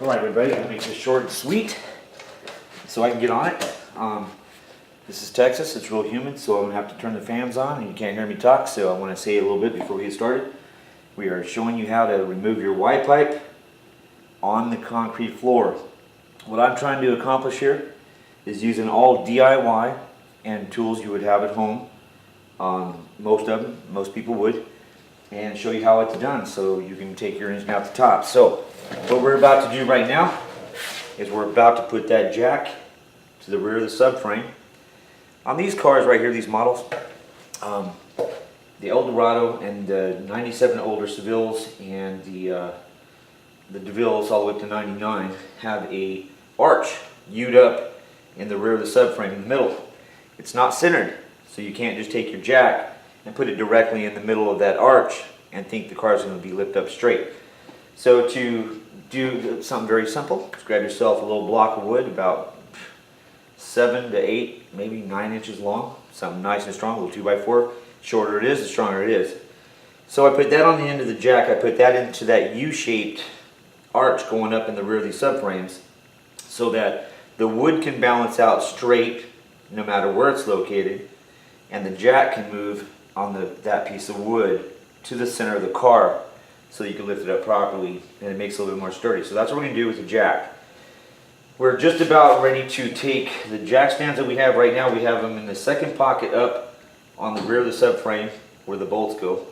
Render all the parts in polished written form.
Alright everybody, I'll make this short and sweet so I can get on it. This is Texas, it's real humid, so I'm going to have to turn the fans on and you can't hear me talk, so I want to say a little bit before we get started. We are showing you how to remove your Y pipe on the concrete floor. What I'm trying to accomplish here is using all DIY and tools you would have at home, most people would, and show you how it's done so you can take your engine out the top. So what we're about to do right now is we're about to put that jack to the rear of the subframe. On these cars right here, these models, the Eldorado and the 97 older Sevilles and the DeVilles all the way up to 99 have a arch hewed up in the rear of the subframe in the middle. It's not centered, so you can't just take your jack and put it directly in the middle of that arch and think the car is going to be lifted up straight. So to do something very simple, just grab yourself a little block of wood about 7 to 8, maybe 9 inches long, something nice and strong, a little 2x4. Shorter it is, the stronger it is. So I put that on the end of the jack, I put that into that U-shaped arch going up in the rear of these subframes so that the wood can balance out straight no matter where it's located, and the jack can move on that piece of wood to the center of the car so you can lift it up properly and it makes it a little bit more sturdy. So that's what we're going to do with the jack. We're just about ready to take the jack stands that we have right now. We have them in the second pocket up on the rear of the subframe where the bolts go.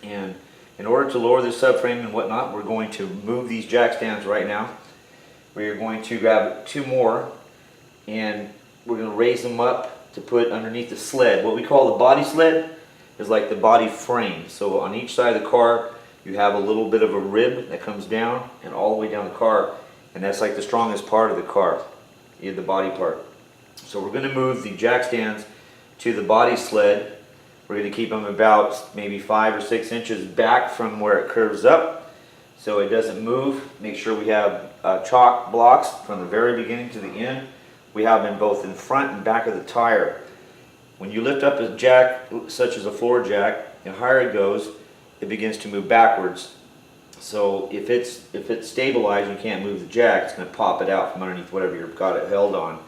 And in order to lower the subframe and whatnot, we're going to move these jack stands right now. We are going to grab 2 more and we're going to raise them up to put underneath the sled. What we call the body sled is like the body frame. So on each side of the car you have a little bit of a rib that comes down and all the way down the car, and that's like the strongest part of the car, the body part. So we're going to move the jack stands to the body sled. We're going to keep them about maybe 5 or 6 inches back from where it curves up so it doesn't move. Make sure we have chalk blocks from the very beginning to the end. We have them both in front and back of the tire. When you lift up a jack, such as a floor jack, the higher it goes, it begins to move backwards. So if it's stabilized, you can't move the jack, it's going to pop it out from underneath whatever you've got it held on.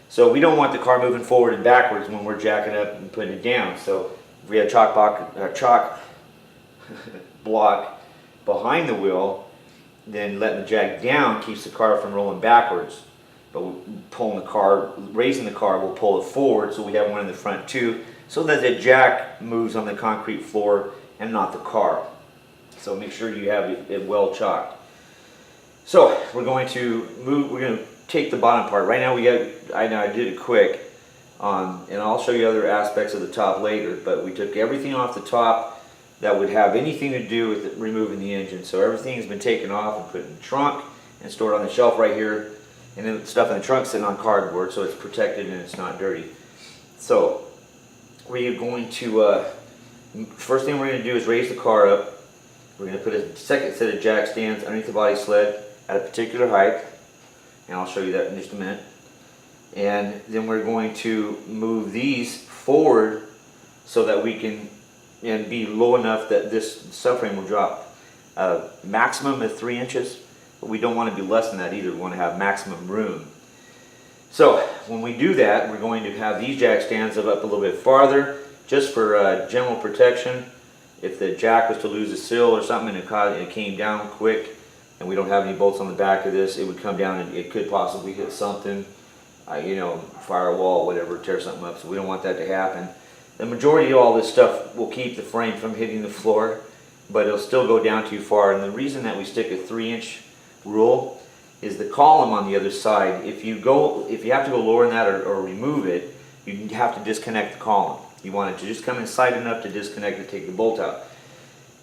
So we don't want the car moving forward and backwards when we're jacking up and putting it down. So if we have a chalk block behind the wheel, then letting the jack down keeps the car from rolling backwards. But pulling the car, raising the car, will pull it forward, so we have one in the front too, so that the jack moves on the concrete floor and not the car. So make sure you have it well chalked. So we're going to move. We're going to take the bottom part. Right now I know I did it quick, and I'll show you other aspects of the top later. But we took everything off the top that would have anything to do with removing the engine. So everything has been taken off and put in the trunk and stored on the shelf right here. And then the stuff in the trunk sitting on cardboard, so it's protected and it's not dirty. So we're going to, first thing we're going to do is raise the car up. We're going to put a second set of jack stands underneath the body sled at a particular height, and I'll show you that in just a minute. And then we're going to move these forward so that we can be low enough that this subframe will drop. Maximum of 3 inches. But we don't want to be less than that either. We want to have maximum room. So when we do that, we're going to have these jack stands up a little bit farther, just for general protection. If the jack was to lose a sill or something and it came down quick, and we don't have any bolts on the back of this, it would come down and it could possibly hit something, firewall, whatever, tear something up. So we don't want that to happen. The majority of all this stuff will keep the frame from hitting the floor, but it'll still go down too far. And the reason that we stick a 3-inch rule is the column on the other side. If you have to go lower than that or remove it, you have to disconnect the column. You want it to just come inside enough to disconnect and take the bolt out.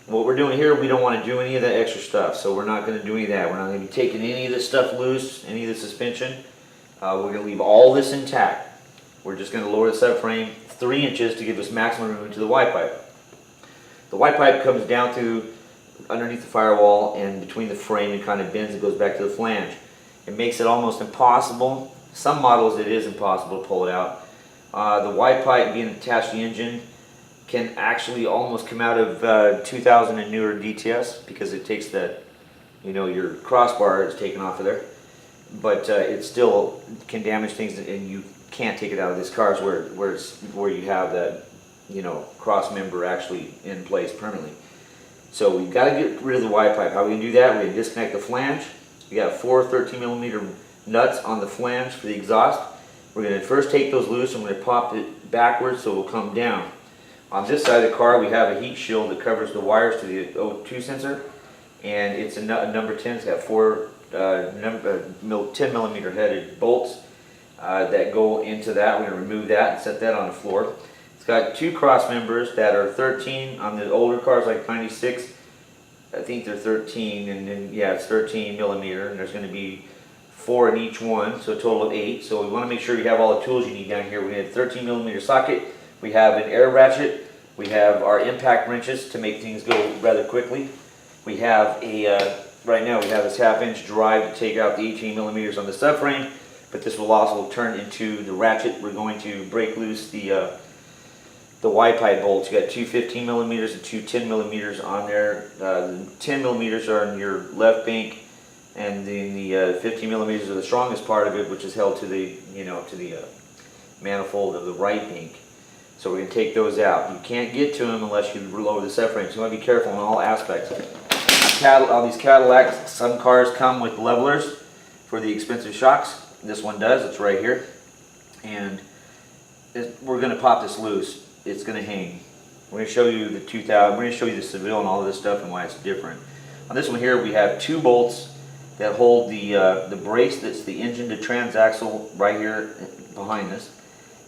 What we're doing here, we don't want to do any of that extra stuff, so we're not going to do any of that. We're not going to be taking any of this stuff loose, any of the suspension. We're going to leave all this intact. We're just going to lower the subframe 3 inches to give us maximum room to the Y pipe. The Y pipe comes down to underneath the firewall and between the frame and kind of bends and goes back to the flange. It makes it almost impossible. Some models it is impossible to pull it out. The Y pipe being attached to the engine can actually almost come out of 2000 and newer DTS because it takes the you know, your crossbar is taken off of there, but it still can damage things, and you can't take it out of this car where you have that, you know, cross member actually in place permanently. So we've got to get rid of the Y pipe. How are we going to do that? We're going to disconnect the flange. We got 4 13mm nuts on the flange for the exhaust. We're going to first take those loose, and we're going to pop it backwards so it will come down. On this side of the car, we have a heat shield that covers the wires to the O2 sensor, and it's a number 10. It's got 4 10mm headed bolts that go into that. We're going to remove that and set that on the floor. It's got 2 cross members that are 13 on the older cars, like 96. I think they're 13, and then yeah, it's 13mm, and there's going to be 4 in each one, so a total of 8. So we want to make sure you have all the tools you need down here. We have a 13mm socket. We have an air ratchet. We have our impact wrenches to make things go rather quickly. We have a right now we have this 1/2-inch drive to take out the 18mm on the subframe, but this will also turn into the ratchet. We're going to break loose the Y pipe bolts. You got 2 15mm and 2 10mm on there. The 10mm are on your left bank, and then the 15mm are the strongest part of it, which is held to the manifold of the right bank. So we're going to take those out. You can't get to them unless you lower the subframe. So you want to be careful in all aspects. On these Cadillacs, some cars come with levelers for the expensive shocks. This one does. It's right here, and we're going to pop this loose. It's going to hang. We're going to show you the 2000. We're going to show you the Seville and all of this stuff and why it's different. On this one here, we have 2 bolts that hold the brace that's the engine to transaxle right here behind this,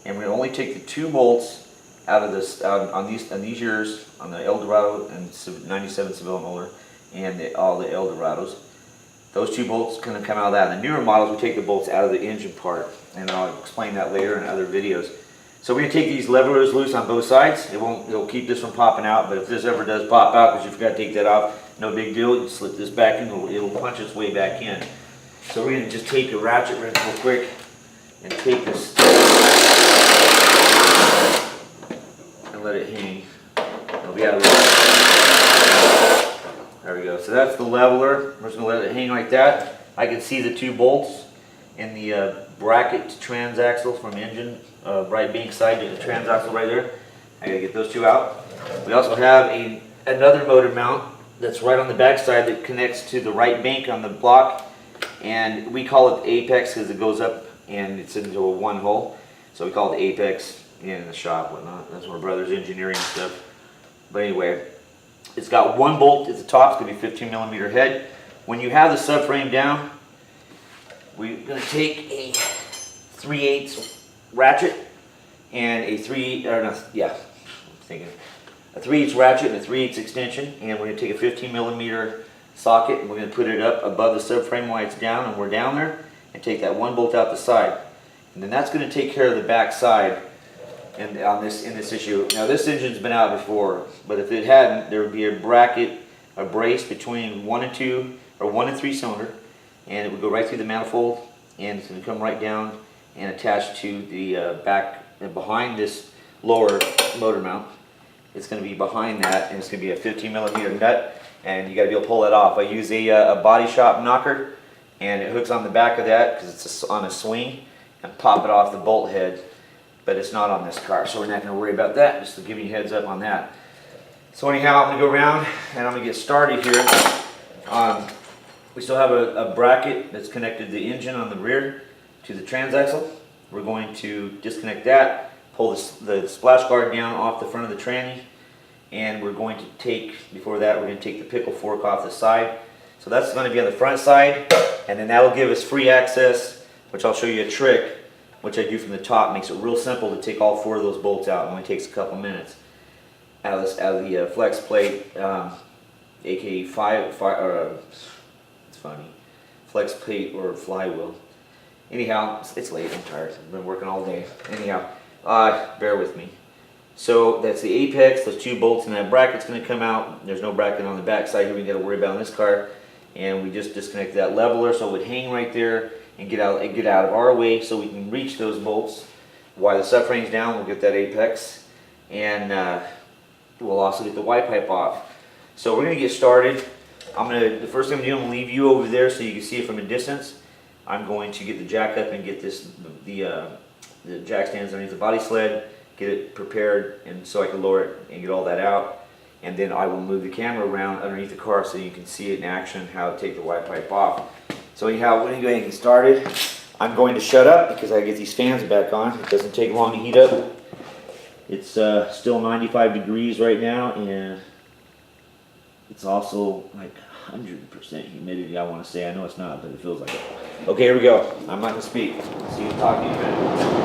and we're going to only take the 2 bolts out of this on these years, on the Eldorado and 97 Seville and older, and all the Eldorados. Those 2 bolts going to come out of that. In the newer models, we take the bolts out of the engine part, and I'll explain that later in other videos. So we're going to take these levelers loose on both sides. It'll keep this from popping out, but if this ever does pop out because you forgot to take that off, no big deal. You slip this back in, it'll punch its way back in. So we're going to just take a ratchet wrench real quick and take this and let it hang. It'll be out of the way. There we go. So that's the leveler. We're just going to let it hang like that. I can see the 2 bolts in the bracket to transaxle from engine right bank side to the transaxle right there. I gotta get those 2 out. We also have another motor mount that's right on the back side that connects to the right bank on the block, and we call it the apex because it goes up and it's into a 1 hole. So we call it the apex in the shop, whatnot. That's my brother's engineering stuff. But anyway, it's got 1 bolt at the top. It's gonna be 15mm head. When you have the subframe down, we're going to take a 3/8 ratchet and a 3/8 ratchet and a 3/8 extension, and we're going to take a 15mm socket, and we're going to put it up above the subframe while it's down, and we're down there, and take that 1 bolt out the side, and then that's going to take care of the back side. And in this issue, now this engine's been out before, but if it hadn't, there would be a bracket, a brace between 1 and 2 or 1 and 3 cylinder. And it would go right through the manifold, and it's going to come right down and attach to the back behind this lower motor mount. It's going to be behind that, and it's going to be a 15mm nut, and you got to be able to pull that off. I use a body shop knocker, and it hooks on the back of that because it's on a swing, and pop it off the bolt head. But it's not on this car, so we're not going to worry about that. Just to give you a heads up on that. So anyhow, I'm going to go around and I'm going to get started here. We still have a bracket that's connected the engine on the rear to the transaxle. We're going to disconnect that, pull the splash guard down off the front of the tranny, and we're going to before that, we're going to take the pickle fork off the side. So that's going to be on the front side, and then that'll give us free access, which I'll show you a trick, which I do from the top. Makes it real simple to take all 4 of those bolts out. It only takes a couple minutes. Out of the flex plate, aka flex plate or flywheel. Anyhow, it's late, I'm tired, I've been working all day. Anyhow, bear with me. So that's the apex, those 2 bolts, and that bracket's going to come out. There's no bracket on the back side here we got to worry about in this car. And we just disconnect that leveler so it would hang right there and get out of our way so we can reach those bolts. While the subframe's down, we'll get that apex, and we'll also get the Y pipe off. So we're going to get started. The first thing I'm gonna do, I'm gonna leave you over there so you can see it from a distance. I'm going to get the jack up and get the jack stands underneath the body sled, get it prepared, and so I can lower it and get all that out. And then I will move the camera around underneath the car so you can see it in action, how to take the white pipe off. So anyhow, we're gonna go ahead and get started. I'm going to shut up because I get these fans back on. It doesn't take long to heat up. It's still 95 degrees right now, and it's also like 100% humidity, I want to say. I know it's not, but it feels like it. Okay, here we go. I'm not going to speak. See you talking in a minute.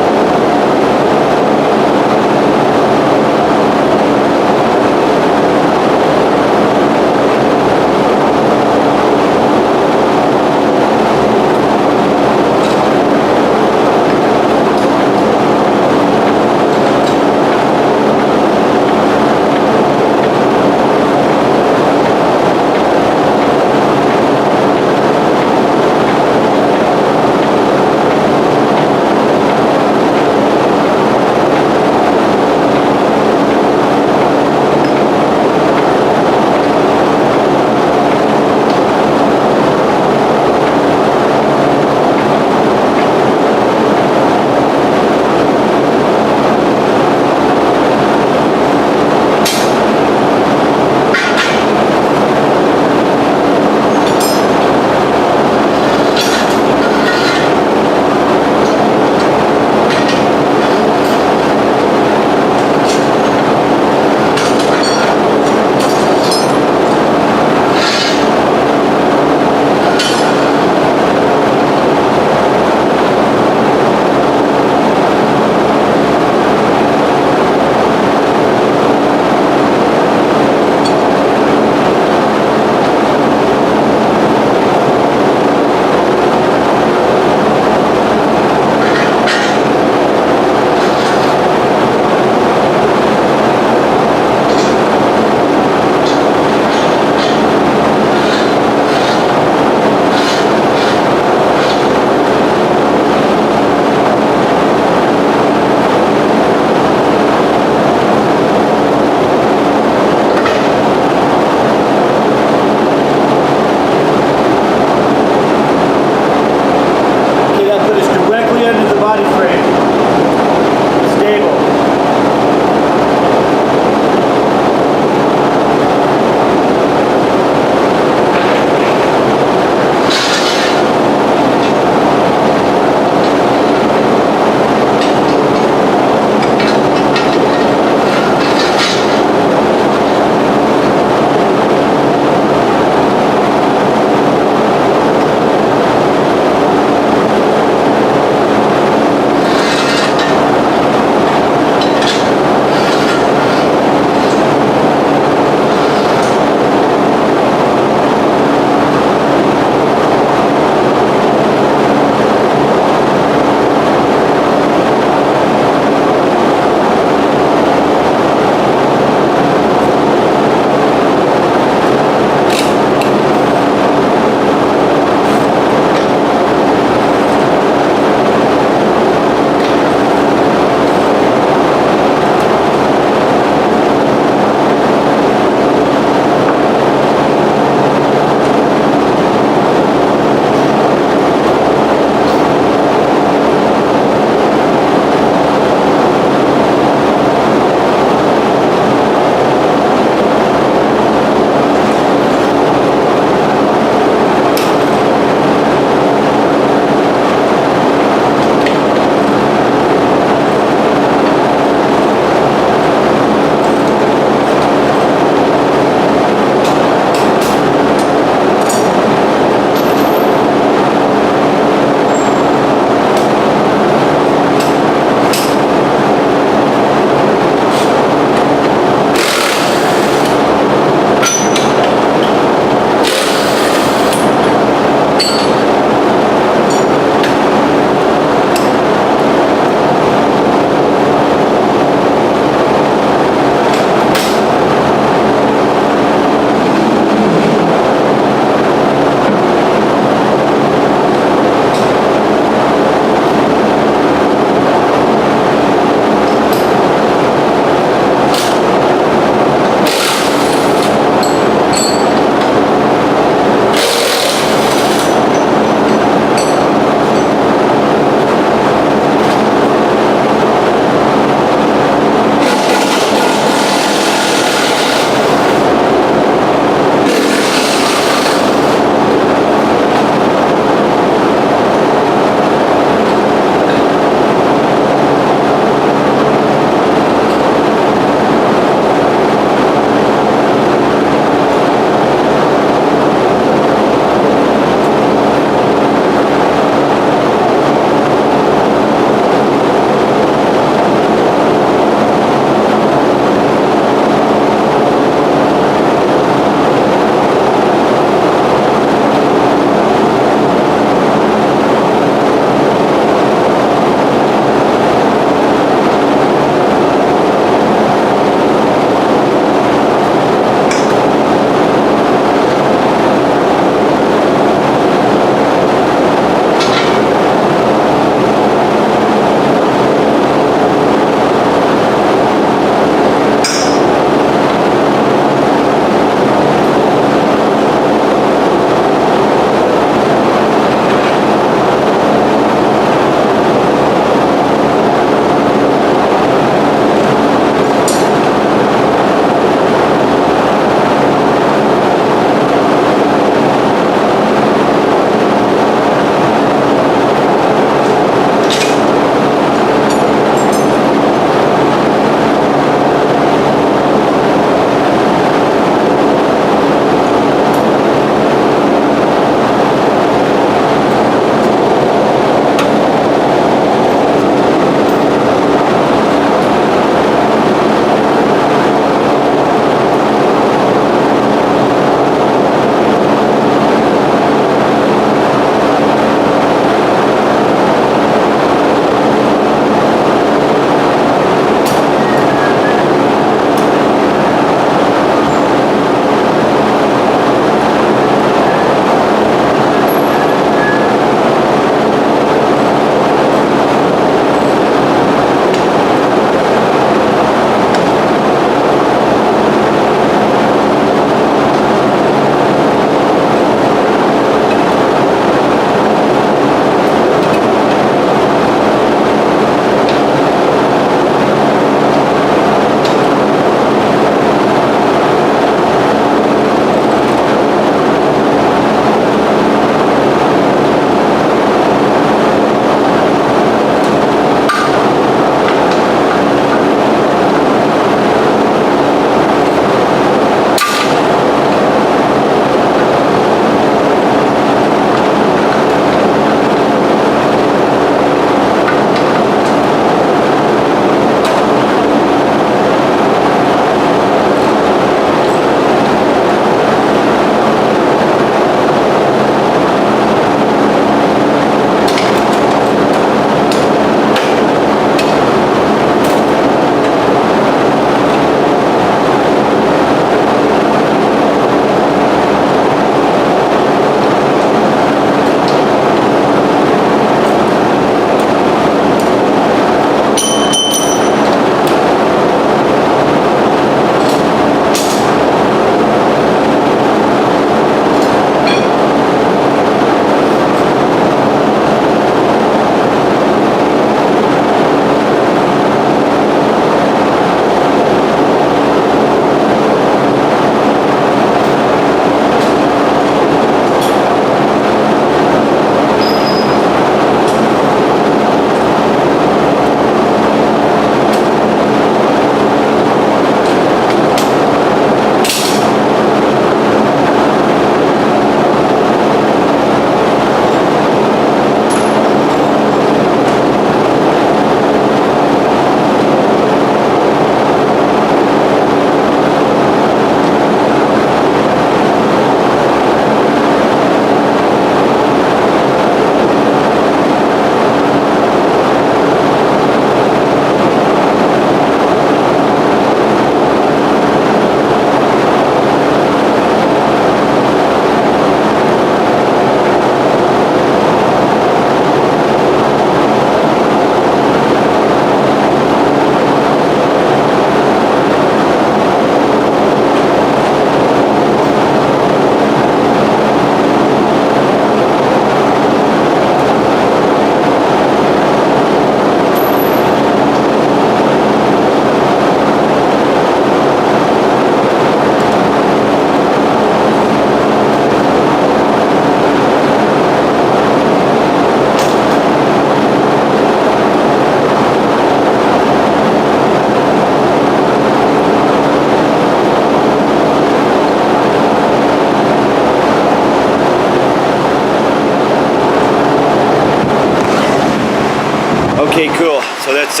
Okay, cool. So that's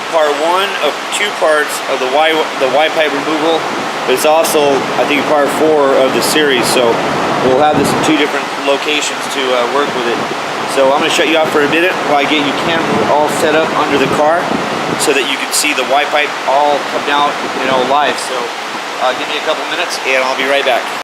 part one of 2 parts of the Y pipe removal. It's also, I think, part 4 of the series. So we'll have this in 2 different locations to work with it. So I'm going to shut you off for a minute while I get your camera all set up under the car so that you can see the Y pipe all come out, live. So give me a couple minutes and I'll be right back.